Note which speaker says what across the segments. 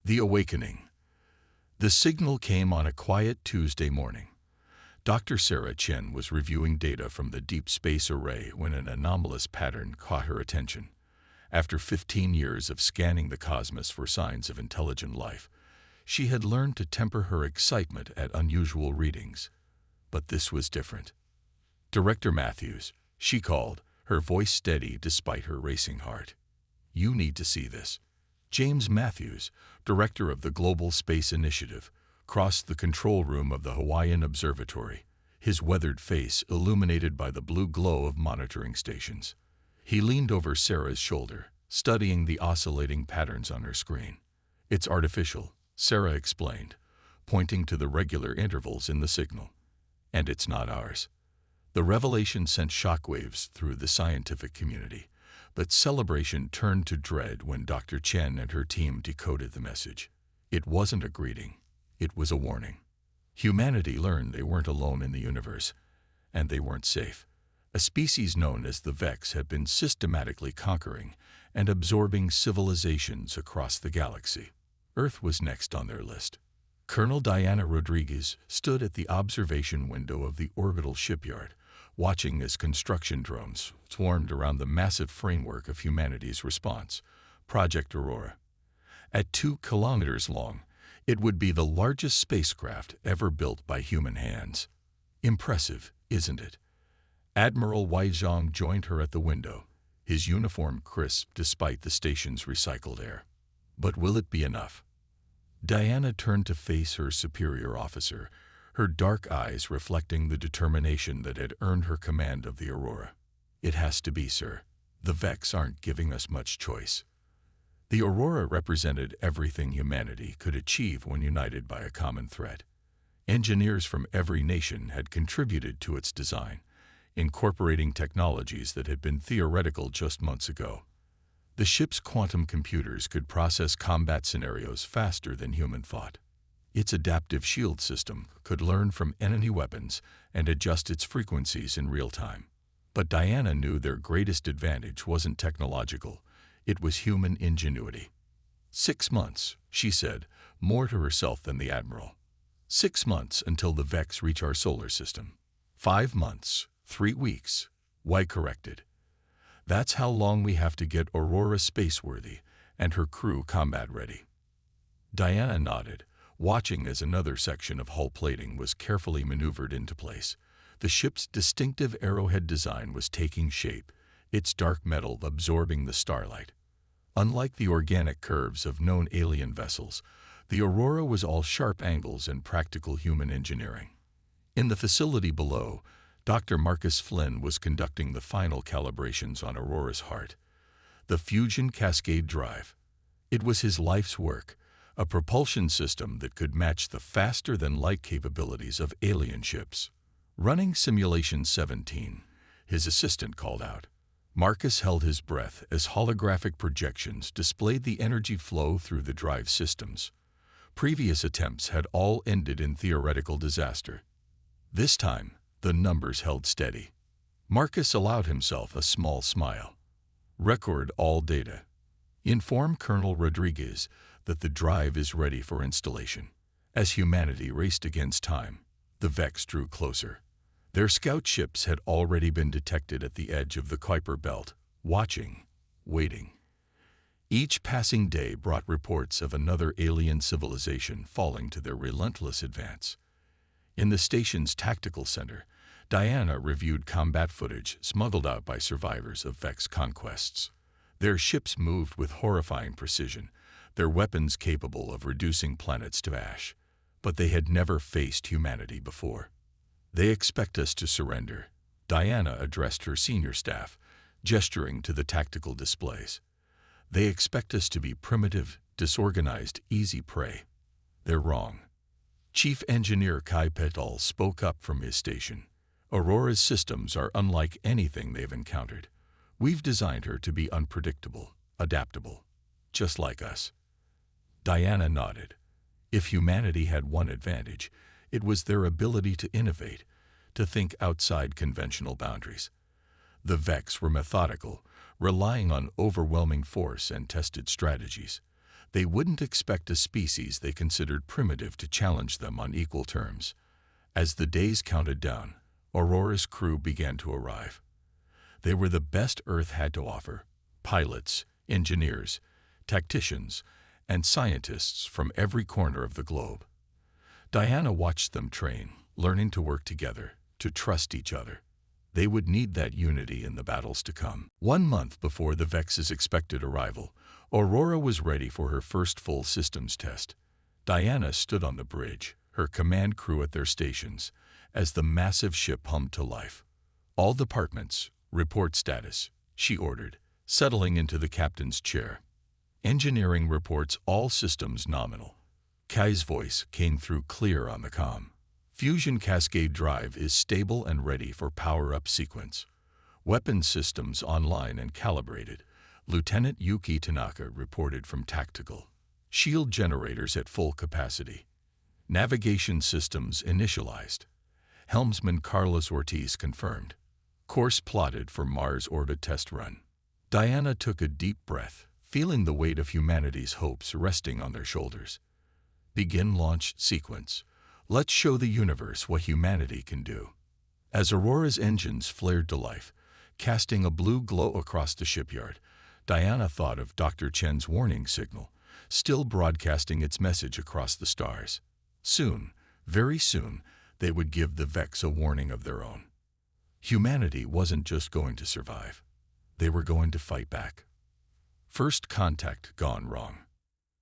Speaker 1: The Awakening. The signal came on a quiet Tuesday morning. Dr. Sarah Chen was reviewing data from the Deep Space Array when an anomalous pattern caught her attention. After 15 years of scanning the cosmos for signs of intelligent life, she had learned to temper her excitement at unusual readings. But this was different. "Director Matthews," she called, her voice steady despite her racing heart. "You need to see this." James Matthews, director of the Global Space Initiative, crossed the control room of the Hawaiian Observatory, his weathered face illuminated by the blue glow of monitoring stations. He leaned over Sarah's shoulder, studying the oscillating patterns on her screen. "It's artificial," Sarah explained, pointing to the regular intervals in the signal. "And it's not ours." The revelation sent shockwaves through the scientific community, but celebration turned to dread when Dr. Chen and her team decoded the message. It wasn't a greeting, it was a warning. Humanity learned they weren't alone in the universe, and they weren't safe. A species known as the Vex had been systematically conquering and absorbing civilizations across the galaxy. Earth was next on their list. Colonel Diana Rodriguez stood at the observation window of the orbital shipyard, watching as construction drones swarmed around the massive framework of humanity's response, Project Aurora. At 2 kilometers long, it would be the largest spacecraft ever built by human hands. Impressive, isn't it? Admiral Wei Zhang joined her at the window, his uniform crisp despite the station's recycled air. But will it be enough? Diana turned to face her superior officer, her dark eyes reflecting the determination that had earned her command of the Aurora. "It has to be, sir. The Vex aren't giving us much choice." The Aurora represented everything humanity could achieve when united by a common threat. Engineers from every nation had contributed to its design, incorporating technologies that had been theoretical just months ago. The ship's quantum computers could process combat scenarios faster than human thought. Its adaptive shield system could learn from enemy weapons and adjust its frequencies in real time. But Diana knew their greatest advantage wasn't technological, it was human ingenuity. 6 months, she said, more to herself than the Admiral. 6 months until the Vex reach our solar system. 5 months, 3 weeks, Wei corrected. That's how long we have to get Aurora spaceworthy and her crew combat-ready. Diana nodded, watching as another section of hull plating was carefully maneuvered into place. The ship's distinctive arrowhead design was taking shape, its dark metal absorbing the starlight. Unlike the organic curves of known alien vessels, the Aurora was all sharp angles and practical human engineering. In the facility below, Dr. Marcus Flynn was conducting the final calibrations on Aurora's heart, the fusion cascade drive. It was his life's work, a propulsion system that could match the faster-than-light capabilities of alien ships. "Running Simulation 17, his assistant called out. Marcus held his breath as holographic projections displayed the energy flow through the drive systems. Previous attempts had all ended in theoretical disaster. This time, the numbers held steady. Marcus allowed himself a small smile. "Record all data. Inform Colonel Rodriguez that the drive is ready for installation." As humanity raced against time, the Vex drew closer. Their scout ships had already been detected at the edge of the Kuiper Belt, watching, waiting. Each passing day brought reports of another alien civilization falling to their relentless advance. In the station's tactical center, Diana reviewed combat footage smuggled out by survivors of Vex conquests. Their ships moved with horrifying precision, their weapons capable of reducing planets to ash. But they had never faced humanity before. "They expect us to surrender," Diana addressed her senior staff, gesturing to the tactical displays. "They expect us to be primitive, disorganized, easy prey. They're wrong." Chief Engineer Kai Petal spoke up from his station. "Aurora's systems are unlike anything they've encountered. We've designed her to be unpredictable, adaptable, just like us." Diana nodded. If humanity had one advantage, it was their ability to innovate, to think outside conventional boundaries. The Vex were methodical, relying on overwhelming force and tested strategies. They wouldn't expect a species they considered primitive to challenge them on equal terms. As the days counted down, Aurora's crew began to arrive. They were the best Earth had to offer: pilots, engineers, tacticians, and scientists from every corner of the globe. Diana watched them train, learning to work together, to trust each other. They would need that unity in the battles to come. 1 month before the Vex's expected arrival, Aurora was ready for her first full systems test. Diana stood on the bridge, her command crew at their stations, as the massive ship hummed to life. "All departments, report status," she ordered, settling into the captain's chair. "Engineering reports all systems nominal." Kai's voice came through clear on the comm. "Fusion cascade drive is stable and ready for power-up sequence. Weapons systems online and calibrated," Lieutenant Yuki Tanaka reported from Tactical. "Shield generators at full capacity. Navigation systems initialized." Helmsman Carlos Ortiz confirmed. "Course plotted for Mars orbit test run." Diana took a deep breath, feeling the weight of humanity's hopes resting on their shoulders. "Begin launch sequence. Let's show the universe what humanity can do." As Aurora's engines flared to life, casting a blue glow across the shipyard, Diana thought of Dr. Chen's warning signal, still broadcasting its message across the stars. Soon, very soon, they would give the Vex a warning of their own. Humanity wasn't just going to survive. They were going to fight back. First contact gone wrong.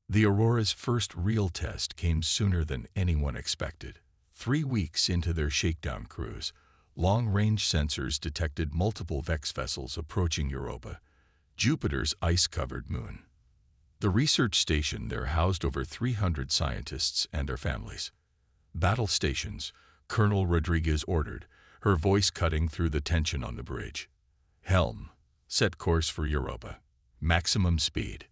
Speaker 1: The Aurora's first real test came sooner than anyone expected. 3 weeks into their shakedown cruise, long-range sensors detected multiple Vex vessels approaching Europa, Jupiter's ice-covered moon. The research station there housed over 300 scientists and their families. "Battle stations," Colonel Rodriguez ordered, her voice cutting through the tension on the bridge. "Helm, set course for Europa. Maximum speed."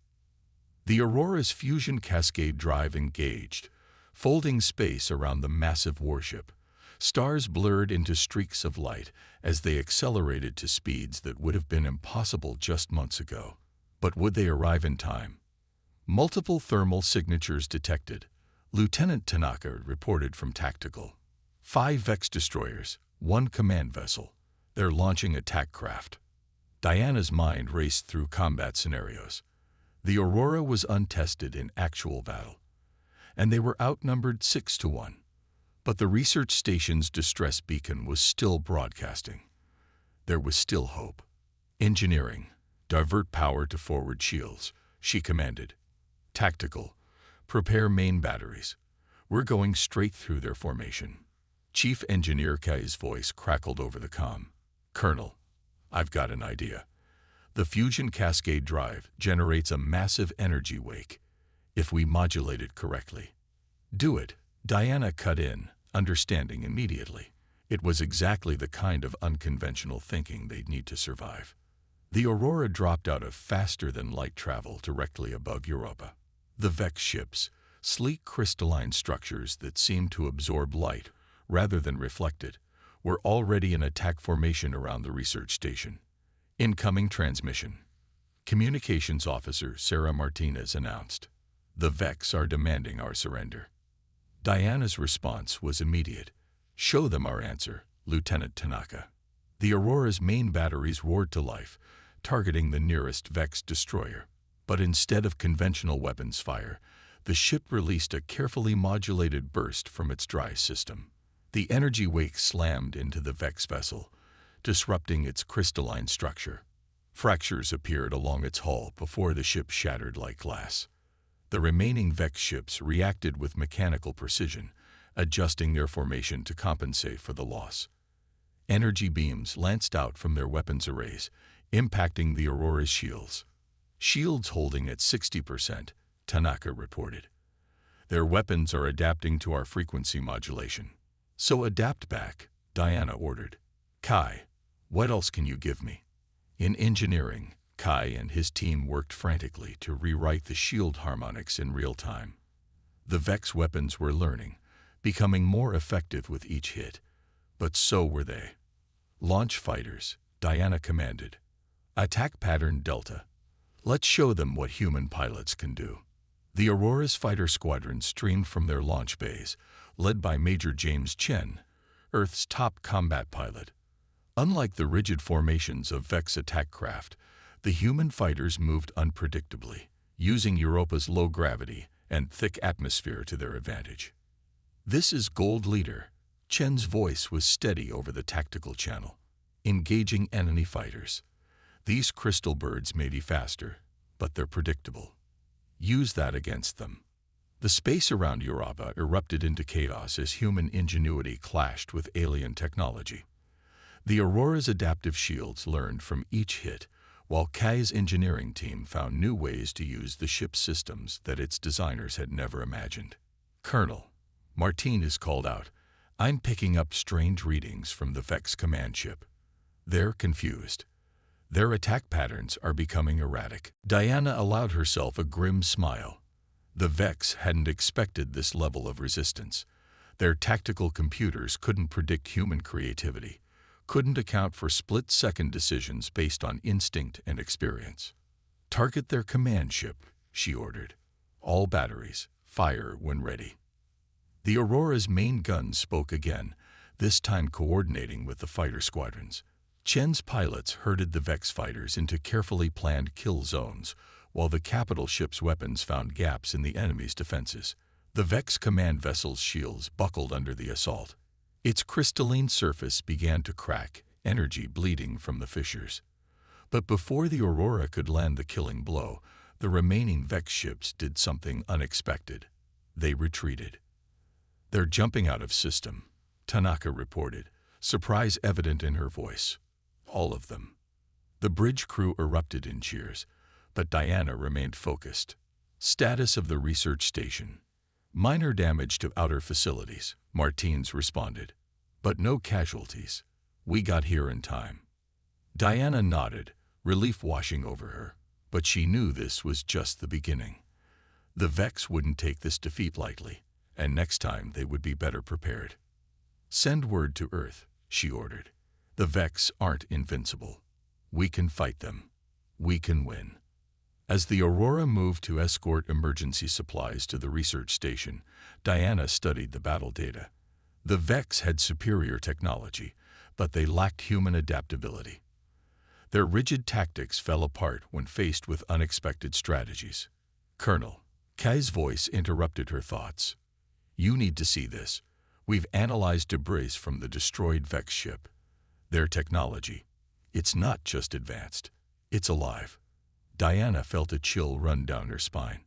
Speaker 1: The Aurora's fusion cascade drive engaged, folding space around the massive warship. Stars blurred into streaks of light as they accelerated to speeds that would have been impossible just months ago. But would they arrive in time? Multiple thermal signatures detected, Lieutenant Tanaka reported from Tactical. 5 Vex destroyers, 1 command vessel. They're launching attack craft. Diana's mind raced through combat scenarios. The Aurora was untested in actual battle, and they were outnumbered 6-1. But the research station's distress beacon was still broadcasting. There was still hope. "Engineering, divert power to forward shields," she commanded. "Tactical, prepare main batteries. We're going straight through their formation." Chief Engineer Kai's voice crackled over the comm. "Colonel, I've got an idea. The fusion cascade drive generates a massive energy wake, if we modulate it correctly." "Do it," Diana cut in, understanding immediately. It was exactly the kind of unconventional thinking they'd need to survive. The Aurora dropped out of faster-than-light travel directly above Europa. The Vex ships, sleek crystalline structures that seemed to absorb light rather than reflect it, were already in attack formation around the research station. "Incoming transmission," Communications Officer Sarah Martinez announced. "The Vex are demanding our surrender." Diana's response was immediate. "Show them our answer, Lieutenant Tanaka." The Aurora's main batteries roared to life, targeting the nearest Vex destroyer. But instead of conventional weapons fire, the ship released a carefully modulated burst from its drive system. The energy wake slammed into the Vex vessel, disrupting its crystalline structure. Fractures appeared along its hull before the ship shattered like glass. The remaining Vex ships reacted with mechanical precision, adjusting their formation to compensate for the loss. Energy beams lanced out from their weapons arrays, impacting the Aurora's shields. "Shields holding at 60%, Tanaka reported. "Their weapons are adapting to our frequency modulation." "So adapt back," Diana ordered. "Kai, what else can you give me?" In engineering, Kai and his team worked frantically to rewrite the shield harmonics in real time. The Vex weapons were learning, becoming more effective with each hit, but so were they. "Launch fighters," Diana commanded. "Attack pattern Delta. Let's show them what human pilots can do." The Aurora's fighter squadron streamed from their launch bays, led by Major James Chen, Earth's top combat pilot. Unlike the rigid formations of Vex attack craft, the human fighters moved unpredictably, using Europa's low gravity and thick atmosphere to their advantage. "This is Gold Leader." Chen's voice was steady over the tactical channel. "Engaging enemy fighters. These crystal birds may be faster, but they're predictable. Use that against them." The space around Europa erupted into chaos as human ingenuity clashed with alien technology. The Aurora's adaptive shields learned from each hit, while Kai's engineering team found new ways to use the ship's systems that its designers had never imagined. "Colonel," Martinez called out, "I'm picking up strange readings from the Vex command ship. They're confused. Their attack patterns are becoming erratic." Diana allowed herself a grim smile. The Vex hadn't expected this level of resistance. Their tactical computers couldn't predict human creativity, couldn't account for split-second decisions based on instinct and experience. "Target their command ship," she ordered. "All batteries, fire when ready." The Aurora's main guns spoke again, this time coordinating with the fighter squadrons. Chen's pilots herded the Vex fighters into carefully planned kill zones, while the capital ship's weapons found gaps in the enemy's defenses. The Vex command vessel's shields buckled under the assault. Its crystalline surface began to crack, energy bleeding from the fissures. But before the Aurora could land the killing blow, the remaining Vex ships did something unexpected. They retreated. "They're jumping out of system," Tanaka reported, surprise evident in her voice. "All of them." The bridge crew erupted in cheers, but Diana remained focused. "Status of the research station. Minor damage to outer facilities," Martins responded. "But no casualties. We got here in time." Diana nodded, relief washing over her, but she knew this was just the beginning. The Vex wouldn't take this defeat lightly, and next time they would be better prepared. "Send word to Earth," she ordered. "The Vex aren't invincible. We can fight them. We can win." As the Aurora moved to escort emergency supplies to the research station, Diana studied the battle data. The Vex had superior technology, but they lacked human adaptability. Their rigid tactics fell apart when faced with unexpected strategies. "Colonel," Kai's voice interrupted her thoughts. "You need to see this. We've analyzed debris from the destroyed Vex ship. Their technology. It's not just advanced. It's alive." Diana felt a chill run down her spine.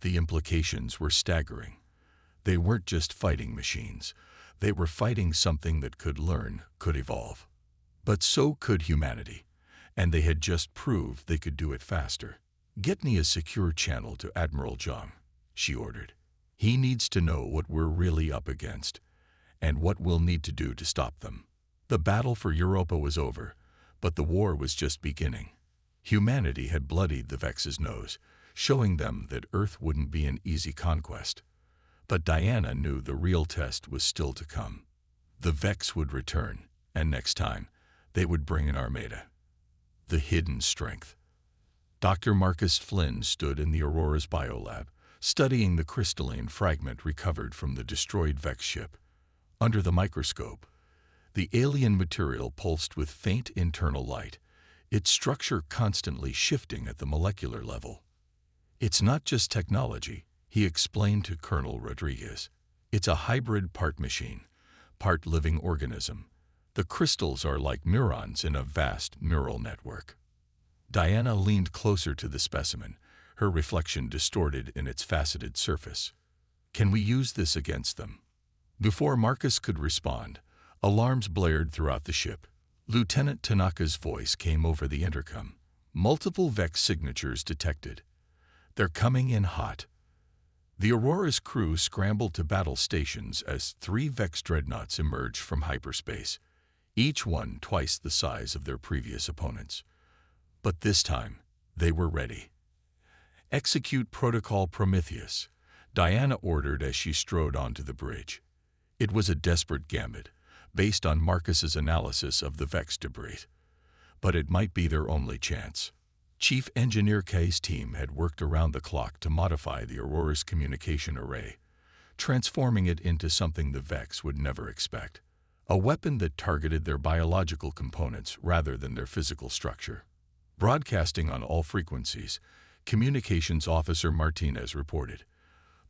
Speaker 1: The implications were staggering. They weren't just fighting machines. They were fighting something that could learn, could evolve. But so could humanity, and they had just proved they could do it faster. "Get me a secure channel to Admiral Zhang," she ordered. "He needs to know what we're really up against, and what we'll need to do to stop them." The battle for Europa was over, but the war was just beginning. Humanity had bloodied the Vex's nose, showing them that Earth wouldn't be an easy conquest. But Diana knew the real test was still to come. The Vex would return, and next time, they would bring an armada. The hidden strength. Dr. Marcus Flynn stood in the Aurora's biolab, studying the crystalline fragment recovered from the destroyed Vex ship. Under the microscope, the alien material pulsed with faint internal light, its structure constantly shifting at the molecular level. "It's not just technology," he explained to Colonel Rodriguez. "It's a hybrid part machine, part living organism. The crystals are like neurons in a vast neural network." Diana leaned closer to the specimen, her reflection distorted in its faceted surface. "Can we use this against them?" Before Marcus could respond, alarms blared throughout the ship. Lieutenant Tanaka's voice came over the intercom. "Multiple Vex signatures detected. They're coming in hot." The Aurora's crew scrambled to battle stations as 3 Vex dreadnoughts emerged from hyperspace, each one twice the size of their previous opponents. But this time, they were ready. "Execute Protocol Prometheus," Diana ordered as she strode onto the bridge. It was a desperate gambit, based on Marcus's analysis of the Vex debris. But it might be their only chance. Chief Engineer Kay's team had worked around the clock to modify the Aurora's communication array, transforming it into something the Vex would never expect. A weapon that targeted their biological components rather than their physical structure. Broadcasting on all frequencies, Communications Officer Martinez reported.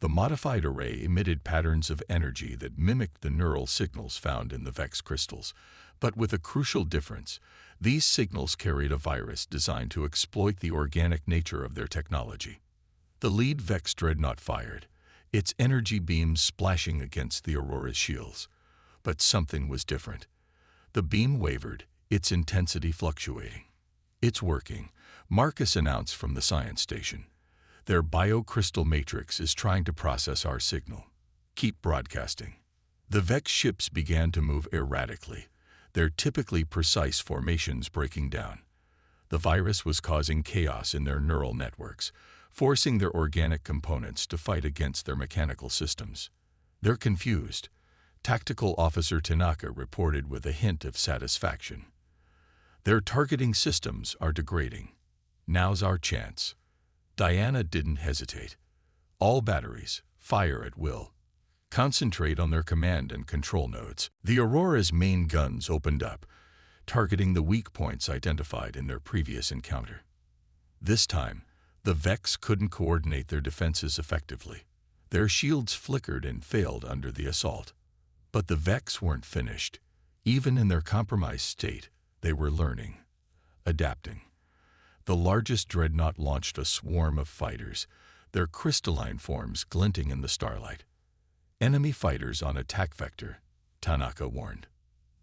Speaker 1: The modified array emitted patterns of energy that mimicked the neural signals found in the Vex crystals, but with a crucial difference. These signals carried a virus designed to exploit the organic nature of their technology. The lead Vex dreadnought fired, its energy beams splashing against the Aurora's shields. But something was different. The beam wavered, its intensity fluctuating. "It's working," Marcus announced from the science station. "Their biocrystal matrix is trying to process our signal. Keep broadcasting." The Vex ships began to move erratically, their typically precise formations breaking down. The virus was causing chaos in their neural networks, forcing their organic components to fight against their mechanical systems. "They're confused," Tactical Officer Tanaka reported with a hint of satisfaction. "Their targeting systems are degrading. Now's our chance." Diana didn't hesitate. "All batteries, fire at will. Concentrate on their command and control nodes." The Aurora's main guns opened up, targeting the weak points identified in their previous encounter. This time, the Vex couldn't coordinate their defenses effectively. Their shields flickered and failed under the assault. But the Vex weren't finished. Even in their compromised state, they were learning, adapting. The largest dreadnought launched a swarm of fighters, their crystalline forms glinting in the starlight. "Enemy fighters on attack vector," Tanaka warned.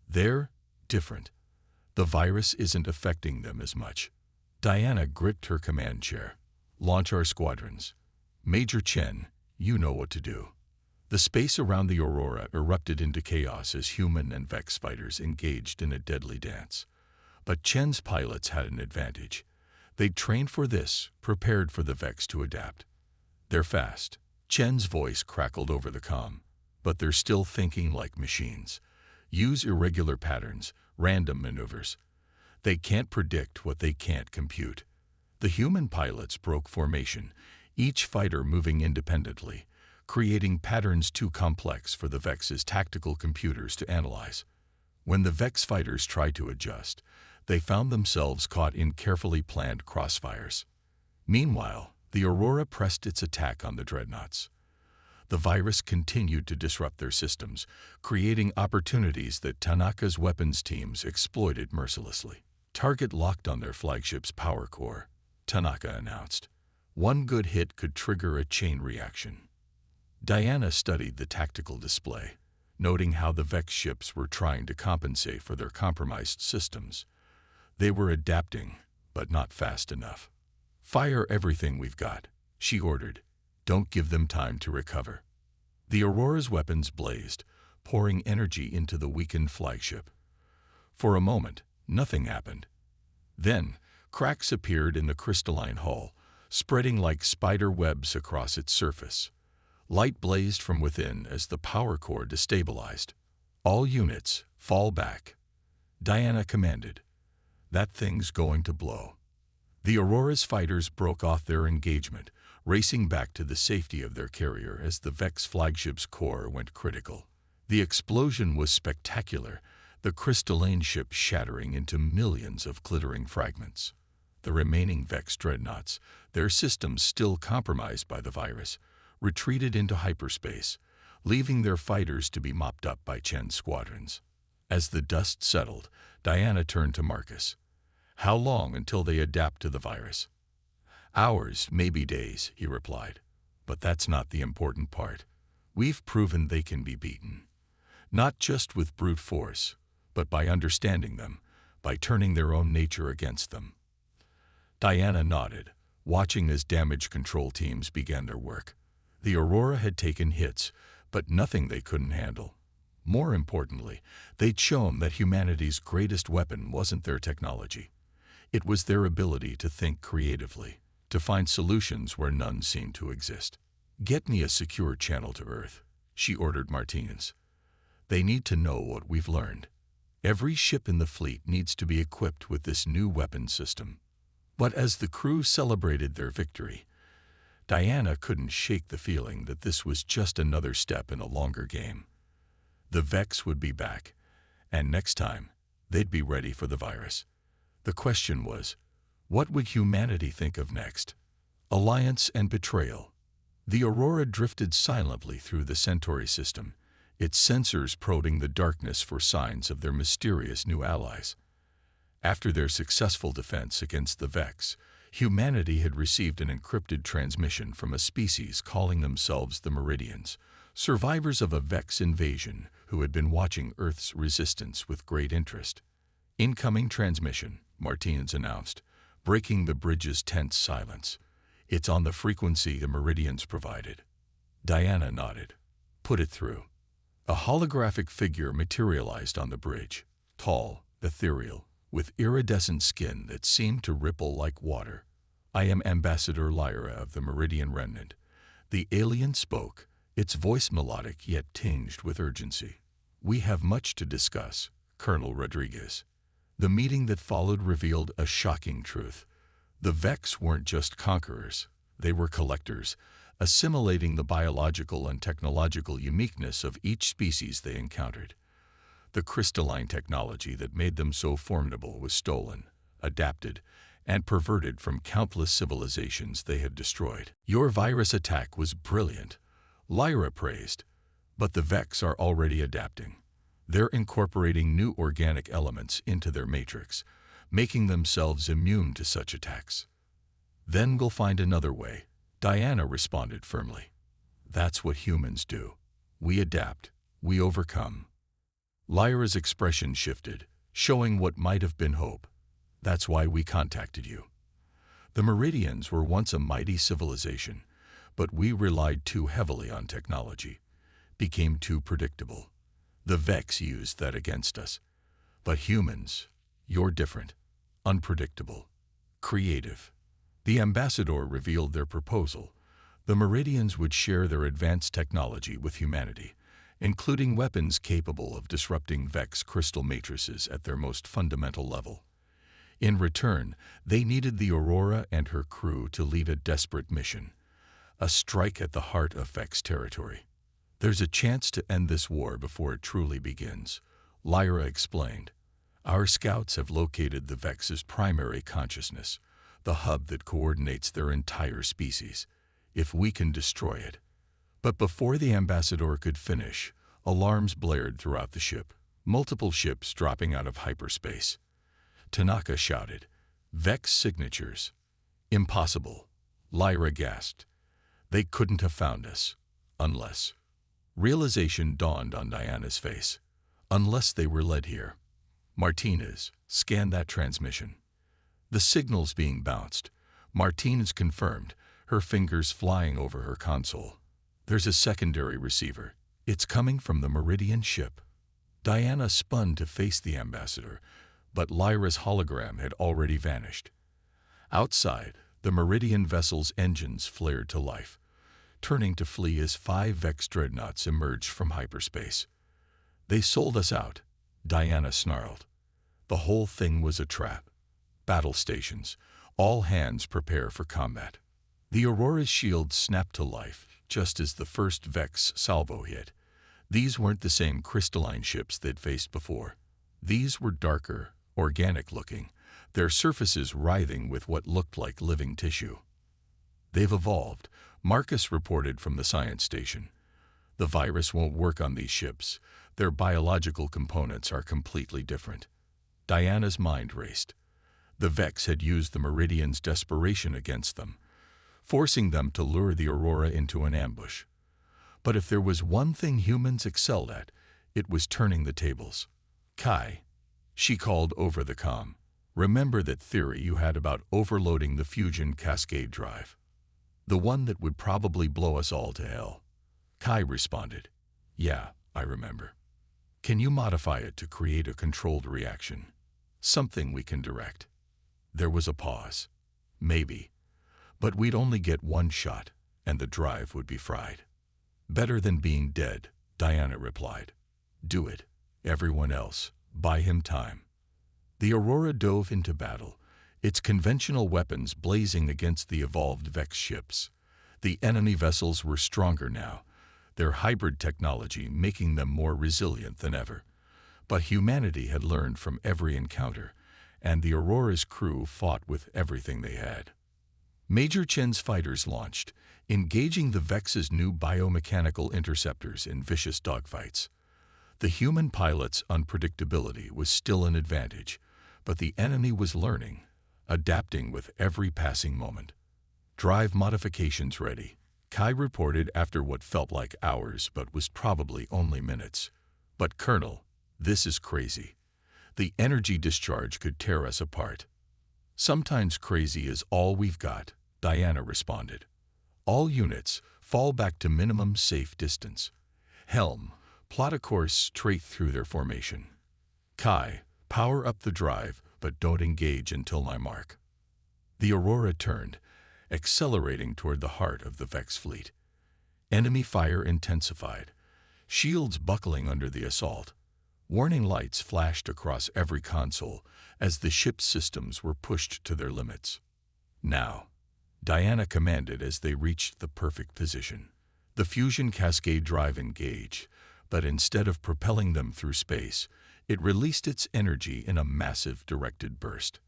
Speaker 1: "They're different. The virus isn't affecting them as much." Diana gripped her command chair. "Launch our squadrons. Major Chen, you know what to do." The space around the Aurora erupted into chaos as human and Vex fighters engaged in a deadly dance. But Chen's pilots had an advantage. They'd trained for this, prepared for the Vex to adapt. "They're fast." Chen's voice crackled over the comm. "But they're still thinking like machines. Use irregular patterns, random maneuvers. They can't predict what they can't compute." The human pilots broke formation, each fighter moving independently, creating patterns too complex for the Vex's tactical computers to analyze. When the Vex fighters tried to adjust, they found themselves caught in carefully planned crossfires. Meanwhile, the Aurora pressed its attack on the dreadnoughts. The virus continued to disrupt their systems, creating opportunities that Tanaka's weapons teams exploited mercilessly. "Target locked on their flagship's power core," Tanaka announced. "One good hit could trigger a chain reaction." Diana studied the tactical display, noting how the Vex ships were trying to compensate for their compromised systems. They were adapting, but not fast enough. "Fire everything we've got," she ordered. "Don't give them time to recover." The Aurora's weapons blazed, pouring energy into the weakened flagship. For a moment, nothing happened. Then, cracks appeared in the crystalline hull, spreading like spider webs across its surface. Light blazed from within as the power core destabilized. "All units, fall back," Diana commanded. "That thing's going to blow." The Aurora's fighters broke off their engagement, racing back to the safety of their carrier as the Vex flagship's core went critical. The explosion was spectacular, the crystalline ship shattering into millions of glittering fragments. The remaining Vex dreadnoughts, their systems still compromised by the virus, retreated into hyperspace, leaving their fighters to be mopped up by Chen's squadrons. As the dust settled, Diana turned to Marcus. "How long until they adapt to the virus?" "Hours, maybe days," he replied. "But that's not the important part. We've proven they can be beaten. Not just with brute force, but by understanding them, by turning their own nature against them." Diana nodded, watching as damage control teams began their work. The Aurora had taken hits, but nothing they couldn't handle. More importantly, they'd shown that humanity's greatest weapon wasn't their technology. It was their ability to think creatively, to find solutions where none seemed to exist. "Get me a secure channel to Earth," she ordered Martinez. "They need to know what we've learned. Every ship in the fleet needs to be equipped with this new weapon system." But as the crew celebrated their victory, Diana couldn't shake the feeling that this was just another step in a longer game. The Vex would be back, and next time, they'd be ready for the virus. The question was, what would humanity think of next? Alliance and betrayal. The Aurora drifted silently through the Centauri system, its sensors probing the darkness for signs of their mysterious new allies. After their successful defense against the Vex, humanity had received an encrypted transmission from a species calling themselves the Meridians, survivors of a Vex invasion who had been watching Earth's resistance with great interest. Incoming transmission, Martinez announced, breaking the bridge's tense silence. It's on the frequency the Meridians provided. Diana nodded. Put it through. A holographic figure materialized on the bridge, tall, ethereal, with iridescent skin that seemed to ripple like water. I am Ambassador Lyra of the Meridian Remnant. The alien spoke, its voice melodic yet tinged with urgency. We have much to discuss, Colonel Rodriguez. The meeting that followed revealed a shocking truth. The Vex weren't just conquerors, they were collectors, assimilating the biological and technological uniqueness of each species they encountered. The crystalline technology that made them so formidable was stolen, adapted, and perverted from countless civilizations they had destroyed. Your virus attack was brilliant, Lyra praised, but the Vex are already adapting. They're incorporating new organic elements into their matrix, making themselves immune to such attacks. Then we'll find another way, Diana responded firmly. That's what humans do. We adapt, we overcome. Lyra's expression shifted, showing what might have been hope. That's why we contacted you. The Meridians were once a mighty civilization, but we relied too heavily on technology, became too predictable. The Vex used that against us. But humans, you're different, unpredictable, creative. The ambassador revealed their proposal. The Meridians would share their advanced technology with humanity, including weapons capable of disrupting Vex crystal matrices at their most fundamental level. In return, they needed the Aurora and her crew to lead a desperate mission, a strike at the heart of Vex territory. There's a chance to end this war before it truly begins, Lyra explained. Our scouts have located the Vex's primary consciousness, the hub that coordinates their entire species, if we can destroy it. But before the ambassador could finish, alarms blared throughout the ship, multiple ships dropping out of hyperspace. Tanaka shouted, "Vex signatures." "Impossible," Lyra gasped. "They couldn't have found us, unless..." Realization dawned on Diana's face. Unless they were led here. Martinez, scan that transmission. The signal's being bounced. Martinez confirmed, her fingers flying over her console. There's a secondary receiver. It's coming from the Meridian ship. Diana spun to face the ambassador, but Lyra's hologram had already vanished. Outside, the Meridian vessel's engines flared to life, turning to flee as 5 Vex dreadnoughts emerged from hyperspace. "They sold us out," Diana snarled. The whole thing was a trap. Battle stations. All hands prepare for combat. The Aurora's shield snapped to life just as the first Vex salvo hit. These weren't the same crystalline ships they'd faced before. These were darker, organic-looking, their surfaces writhing with what looked like living tissue. "They've evolved," Marcus reported from the science station. "The virus won't work on these ships. Their biological components are completely different." Diana's mind raced. The Vex had used the Meridians' desperation against them, forcing them to lure the Aurora into an ambush. But if there was one thing humans excelled at, it was turning the tables. "Kai," she called over the comm, "remember that theory you had about overloading the fusion cascade drive? The one that would probably blow us all to hell." Kai responded, "Yeah, I remember. Can you modify it to create a controlled reaction? Something we can direct?" There was a pause. "Maybe. But we'd only get one shot, and the drive would be fried." "Better than being dead," Diana replied. "Do it. Everyone else, buy him time." The Aurora dove into battle, its conventional weapons blazing against the evolved Vex ships. The enemy vessels were stronger now, their hybrid technology making them more resilient than ever. But humanity had learned from every encounter, and the Aurora's crew fought with everything they had. Major Chen's fighters launched, engaging the Vex's new biomechanical interceptors in vicious dogfights. The human pilot's unpredictability was still an advantage, but the enemy was learning, adapting with every passing moment. "Drive modifications ready," Kai reported after what felt like hours but was probably only minutes. "But Colonel, this is crazy. The energy discharge could tear us apart." "Sometimes crazy is all we've got," Diana responded. "All units, fall back to minimum safe distance. Helm, plot a course straight through their formation. Kai, power up the drive, but don't engage until my mark." The Aurora turned, accelerating toward the heart of the Vex fleet. Enemy fire intensified, shields buckling under the assault. Warning lights flashed across every console as the ship's systems were pushed to their limits. "Now," Diana commanded as they reached the perfect position. The fusion cascade drive engaged, but instead of propelling them through space, it released its energy in a massive directed burst.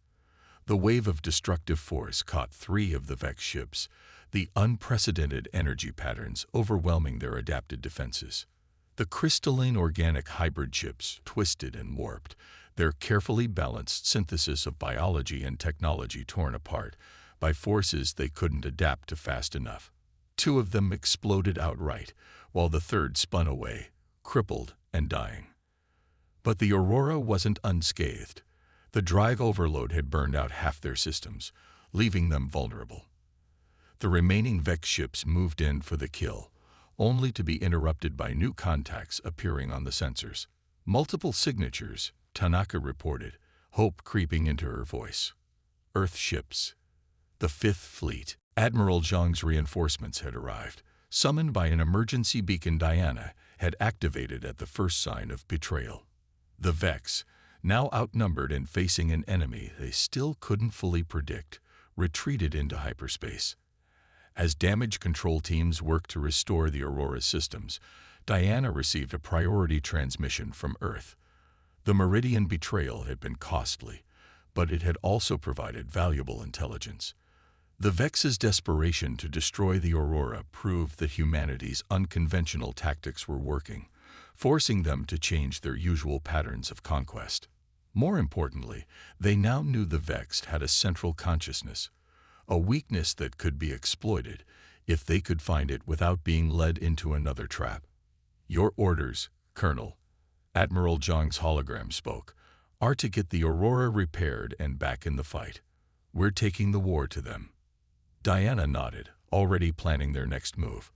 Speaker 1: The wave of destructive force caught 3 of the Vex ships, the unprecedented energy patterns overwhelming their adapted defenses. The crystalline organic hybrid ships twisted and warped, their carefully balanced synthesis of biology and technology torn apart by forces they couldn't adapt to fast enough. 2 of them exploded outright, while the third spun away, crippled and dying. But the Aurora wasn't unscathed. The drive overload had burned out half their systems, leaving them vulnerable. The remaining Vex ships moved in for the kill, only to be interrupted by new contacts appearing on the sensors. "Multiple signatures," Tanaka reported, hope creeping into her voice. "Earth ships." The Fifth Fleet. Admiral Zhang's reinforcements had arrived, summoned by an emergency beacon Diana had activated at the first sign of betrayal. The Vex, now outnumbered and facing an enemy they still couldn't fully predict, retreated into hyperspace. As damage control teams worked to restore the Aurora's systems, Diana received a priority transmission from Earth. The Meridian betrayal had been costly, but it had also provided valuable intelligence. The Vex's desperation to destroy the Aurora proved that humanity's unconventional tactics were working, forcing them to change their usual patterns of conquest. More importantly, they now knew the Vex had a central consciousness, a weakness that could be exploited if they could find it without being led into another trap. "Your orders, Colonel," Admiral Zhang's hologram spoke, "are to get the Aurora repaired and back in the fight. We're taking the war to them." Diana nodded, already planning their next move.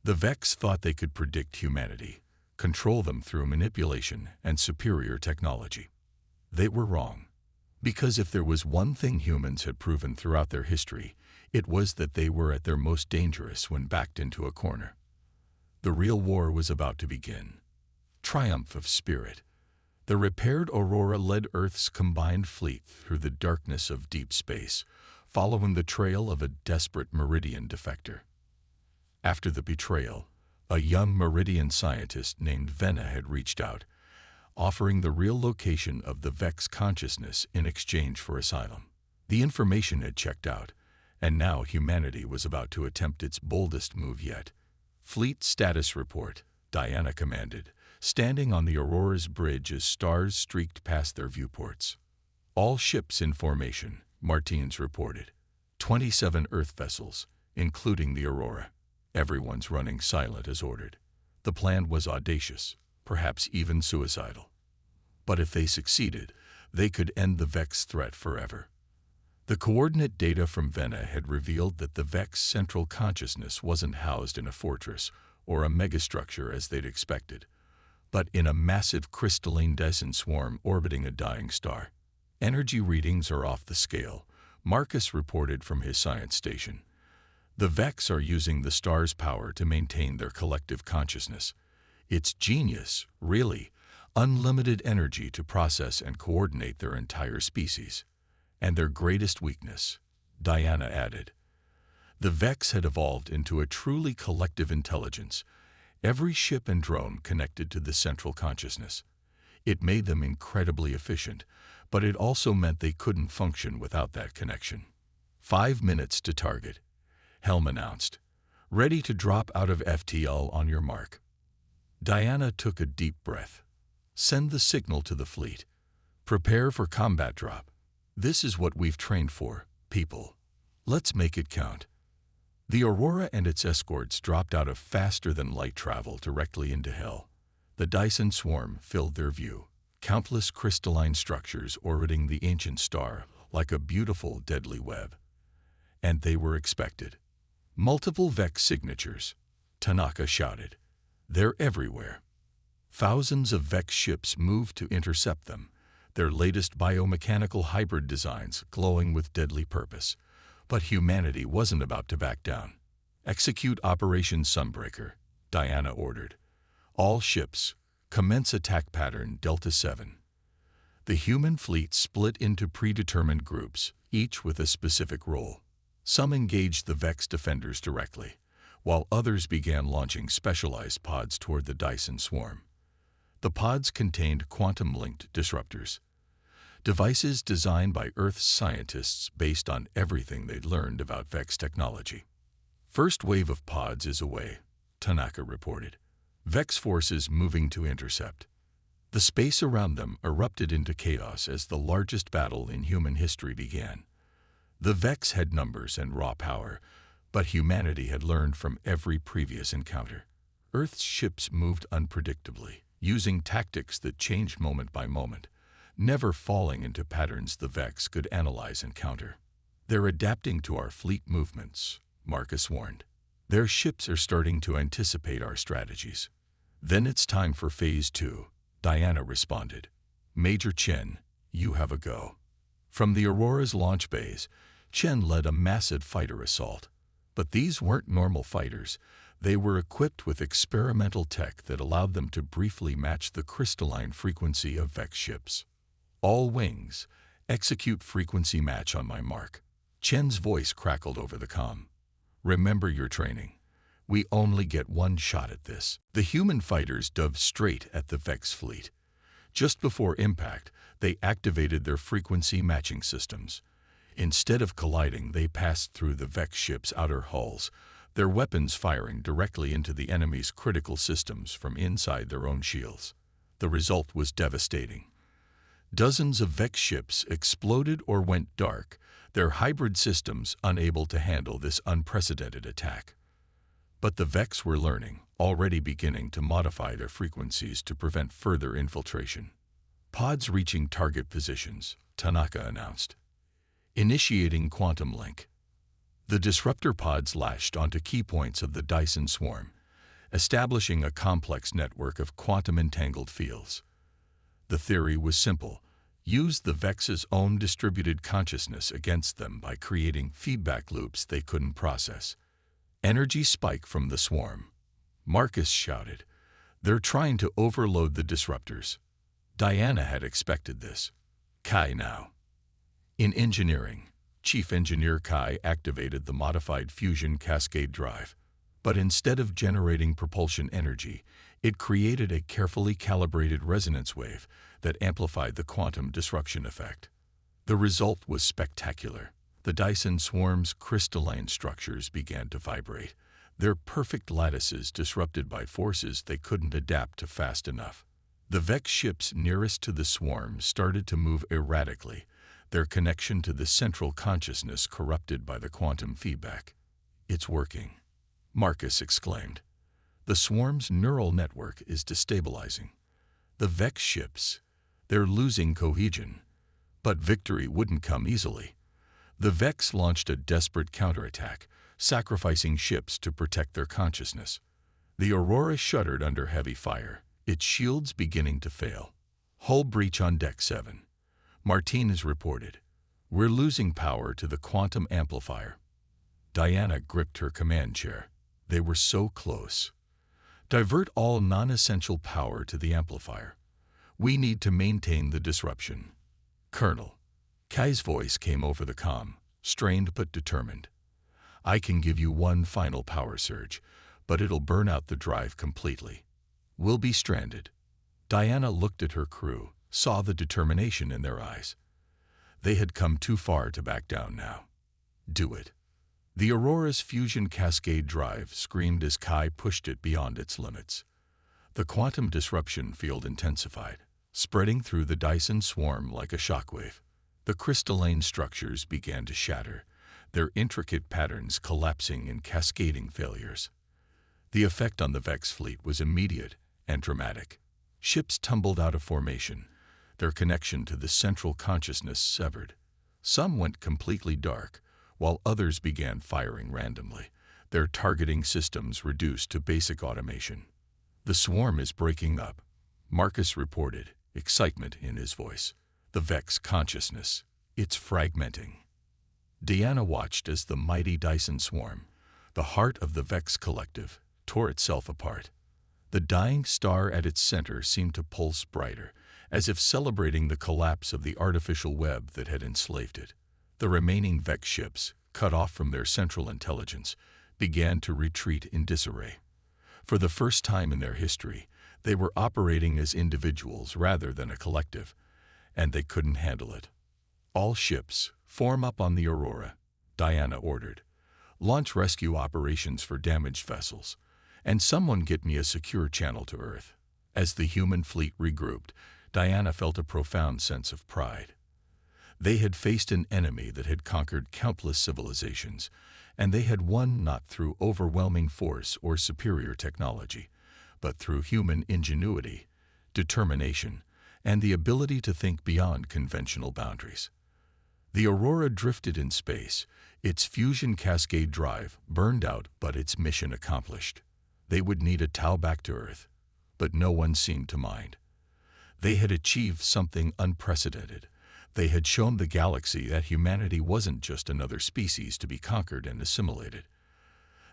Speaker 1: The Vex thought they could predict humanity, control them through manipulation and superior technology. They were wrong. Because if there was one thing humans had proven throughout their history, it was that they were at their most dangerous when backed into a corner. The real war was about to begin. Triumph of spirit. The repaired Aurora led Earth's combined fleet through the darkness of deep space, following the trail of a desperate Meridian defector. After the betrayal, a young Meridian scientist named Venna had reached out, offering the real location of the Vex consciousness in exchange for asylum. The information had checked out, and now humanity was about to attempt its boldest move yet. "Fleet status report," Diana commanded, standing on the Aurora's bridge as stars streaked past their viewports. "All ships in formation," Martins reported. 27 Earth vessels, including the Aurora. Everyone's running silent as ordered. The plan was audacious, perhaps even suicidal. But if they succeeded, they could end the Vex threat forever. The coordinate data from Venna had revealed that the Vex central consciousness wasn't housed in a fortress or a megastructure as they'd expected, but in a massive crystalline Dyson swarm orbiting a dying star. "Energy readings are off the scale," Marcus reported from his science station. "The Vex are using the star's power to maintain their collective consciousness. It's genius, really, unlimited energy to process and coordinate their entire species. and their greatest weakness, Diana added. The Vex had evolved into a truly collective intelligence, every ship and drone connected to the central consciousness. It made them incredibly efficient, but it also meant they couldn't function without that connection. 5 minutes to target, Helm announced. Ready to drop out of FTL on your mark. Diana took a deep breath. Send the signal to the fleet. Prepare for combat drop. This is what we've trained for, people. Let's make it count. The Aurora and its escorts dropped out of faster-than-light travel directly into hell. The Dyson swarm filled their view, countless crystalline structures orbiting the ancient star like a beautiful, deadly web. And they were expected. Multiple Vex signatures, Tanaka shouted. They're everywhere. Thousands of Vex ships moved to intercept them, their latest biomechanical hybrid designs glowing with deadly purpose. But humanity wasn't about to back down. Execute Operation Sunbreaker, Diana ordered. All ships, commence attack pattern Delta 7. The human fleet split into predetermined groups, each with a specific role. Some engaged the Vex defenders directly, while others began launching specialized pods toward the Dyson swarm. The pods contained quantum-linked disruptors, devices designed by Earth's scientists based on everything they'd learned about Vex technology. First wave of pods is away, Tanaka reported. Vex forces moving to intercept. The space around them erupted into chaos as the largest battle in human history began. The Vex had numbers and raw power, but humanity had learned from every previous encounter. Earth's ships moved unpredictably, using tactics that changed moment by moment, never falling into patterns the Vex could analyze and counter. They're adapting to our fleet movements, Marcus warned. Their ships are starting to anticipate our strategies. Then it's time for Phase 2, Diana responded. Major Chen, you have a go. From the Aurora's launch bays, Chen led a massive fighter assault. But these weren't normal fighters. They were equipped with experimental tech that allowed them to briefly match the crystalline frequency of Vex ships. All wings, execute frequency match on my mark. Chen's voice crackled over the comm. Remember your training. We only get one shot at this. The human fighters dove straight at the Vex fleet. Just before impact, they activated their frequency matching systems. Instead of colliding, they passed through the Vex ship's outer hulls, their weapons firing directly into the enemy's critical systems from inside their own shields. The result was devastating. Dozens of Vex ships exploded or went dark, their hybrid systems unable to handle this unprecedented attack. But the Vex were learning, already beginning to modify their frequencies to prevent further infiltration. Pods reaching target positions, Tanaka announced. Initiating quantum link. The disruptor pods lashed onto key points of the Dyson swarm, establishing a complex network of quantum-entangled fields. The theory was simple. Use the Vex's own distributed consciousness against them by creating feedback loops they couldn't process. Energy spike from the swarm. Marcus shouted. They're trying to overload the disruptors. Diana had expected this. Kai now. In engineering, Chief Engineer Kai activated the modified fusion cascade drive. But instead of generating propulsion energy, it created a carefully calibrated resonance wave that amplified the quantum disruption effect. The result was spectacular. The Dyson swarm's crystalline structures began to vibrate, their perfect lattices disrupted by forces they couldn't adapt to fast enough. The Vex ships nearest to the swarm started to move erratically, their connection to the central consciousness corrupted by the quantum feedback. It's working, Marcus exclaimed. The swarm's neural network is destabilizing. The Vex ships, they're losing cohesion. But victory wouldn't come easily. The Vex launched a desperate counterattack, sacrificing ships to protect their consciousness. The Aurora shuddered under heavy fire, its shields beginning to fail. Hull breach on Deck 7. Martinez reported. We're losing power to the quantum amplifier. Diana gripped her command chair. They were so close. Divert all non-essential power to the amplifier. We need to maintain the disruption. Colonel, Kai's voice came over the comm, strained but determined. I can give you one final power surge, but it'll burn out the drive completely. We'll be stranded. Diana looked at her crew, saw the determination in their eyes. They had come too far to back down now. Do it. The Aurora's fusion cascade drive screamed as Kai pushed it beyond its limits. The quantum disruption field intensified, spreading through the Dyson swarm like a shockwave. The crystalline structures began to shatter, their intricate patterns collapsing in cascading failures. The effect on the Vex fleet was immediate and dramatic. Ships tumbled out of formation, their connection to the central consciousness severed. Some went completely dark, while others began firing randomly, their targeting systems reduced to basic automation. The swarm is breaking up, Marcus reported, excitement in his voice. The Vex consciousness, it's fragmenting. Diana watched as the mighty Dyson swarm, the heart of the Vex collective, tore itself apart. The dying star at its center seemed to pulse brighter, as if celebrating the collapse of the artificial web that had enslaved it. The remaining Vex ships, cut off from their central intelligence, began to retreat in disarray. For the first time in their history, they were operating as individuals rather than a collective, and they couldn't handle it. All ships, form up on the Aurora, Diana ordered. Launch rescue operations for damaged vessels, and someone get me a secure channel to Earth. As the human fleet regrouped, Diana felt a profound sense of pride. They had faced an enemy that had conquered countless civilizations, and they had won not through overwhelming force or superior technology, but through human ingenuity, determination, and the ability to think beyond conventional boundaries. The Aurora drifted in space, its fusion cascade drive burned out but its mission accomplished. They would need a tow back to Earth, but no one seemed to mind. They had achieved something unprecedented. They had shown the galaxy that humanity wasn't just another species to be conquered and assimilated.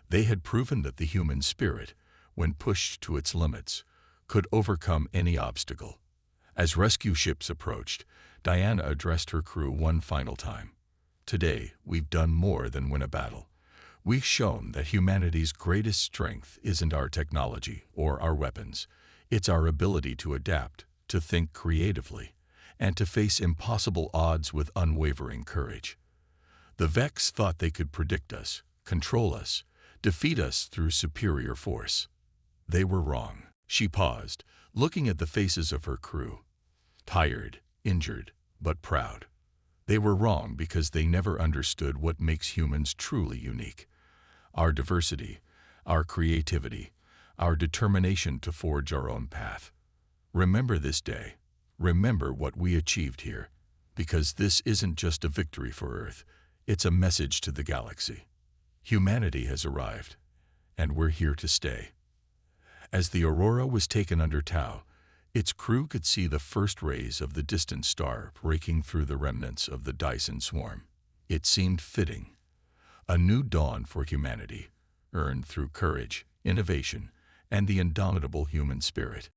Speaker 1: They had proven that the human spirit, when pushed to its limits, could overcome any obstacle. As rescue ships approached, Diana addressed her crew one final time. Today, we've done more than win a battle. We've shown that humanity's greatest strength isn't our technology or our weapons. It's our ability to adapt, to think creatively, and to face impossible odds with unwavering courage. The Vex thought they could predict us, control us, defeat us through superior force. They were wrong. She paused, looking at the faces of her crew. Tired, injured, but proud. They were wrong because they never understood what makes humans truly unique. Our diversity, our creativity, our determination to forge our own path. Remember this day. Remember what we achieved here, because this isn't just a victory for Earth, it's a message to the galaxy. Humanity has arrived, and we're here to stay. As the Aurora was taken under tow, its crew could see the first rays of the distant star breaking through the remnants of the Dyson swarm. It seemed fitting. A new dawn for humanity, earned through courage, innovation, and the indomitable human spirit.